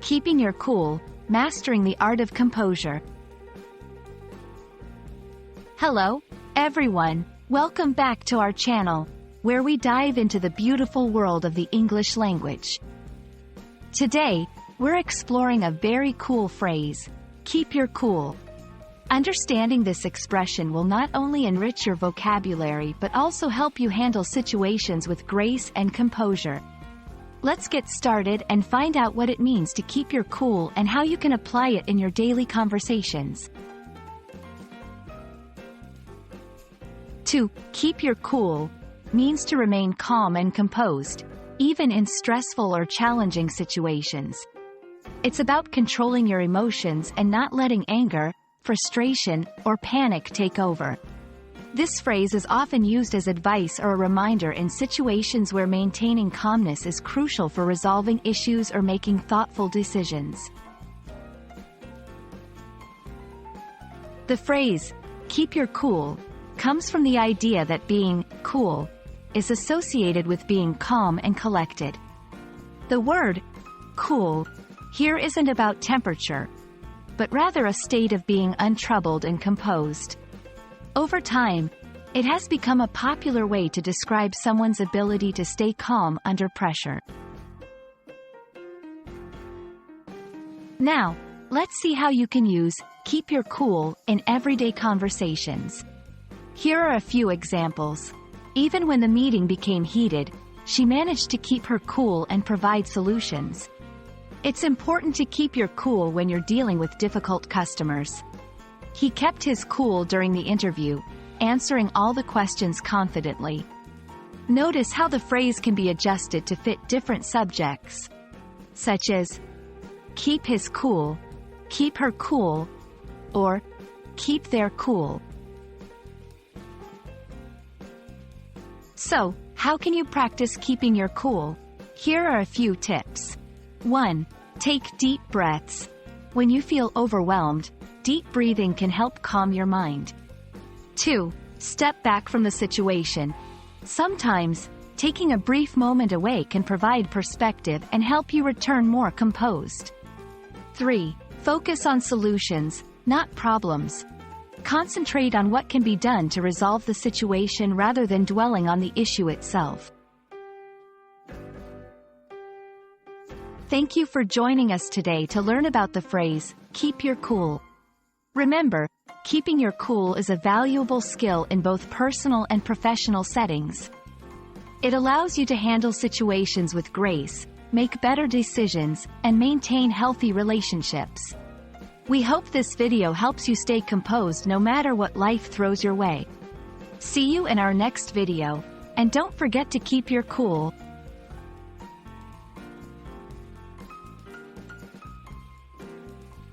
Keeping your cool, mastering the art of composure. Hello, everyone. Welcome back to our channel, where we dive into the beautiful world of the English language. Today, we're exploring a very cool phrase, keep your cool. Understanding this expression will not only enrich your vocabulary but also help you handle situations with grace and composure. Let's get started and find out what it means to keep your cool and how you can apply it in your daily conversations. To keep your cool means to remain calm and composed, even in stressful or challenging situations. It's about controlling your emotions and not letting anger, frustration, or panic take over. This phrase is often used as advice or a reminder in situations where maintaining calmness is crucial for resolving issues or making thoughtful decisions. The phrase, keep your cool, comes from the idea that being cool is associated with being calm and collected. The word cool here isn't about temperature, but rather a state of being untroubled and composed. Over time, it has become a popular way to describe someone's ability to stay calm under pressure. Now, let's see how you can use keep your cool in everyday conversations. Here are a few examples. Even when the meeting became heated, she managed to keep her cool and provide solutions. It's important to keep your cool when you're dealing with difficult customers. He kept his cool during the interview, answering all the questions confidently. Notice how the phrase can be adjusted to fit different subjects, such as keep his cool, keep her cool, or keep their cool. So, how can you practice keeping your cool? Here are a few tips. 1. Take deep breaths. When you feel overwhelmed, deep breathing can help calm your mind. 2. Step back from the situation. Sometimes, taking a brief moment away can provide perspective and help you return more composed. 3. Focus on solutions, not problems. Concentrate on what can be done to resolve the situation rather than dwelling on the issue itself. Thank you for joining us today to learn about the phrase, keep your cool. Remember, keeping your cool is a valuable skill in both personal and professional settings. It allows you to handle situations with grace, make better decisions, and maintain healthy relationships. We hope this video helps you stay composed no matter what life throws your way. See you in our next video, and don't forget to keep your cool.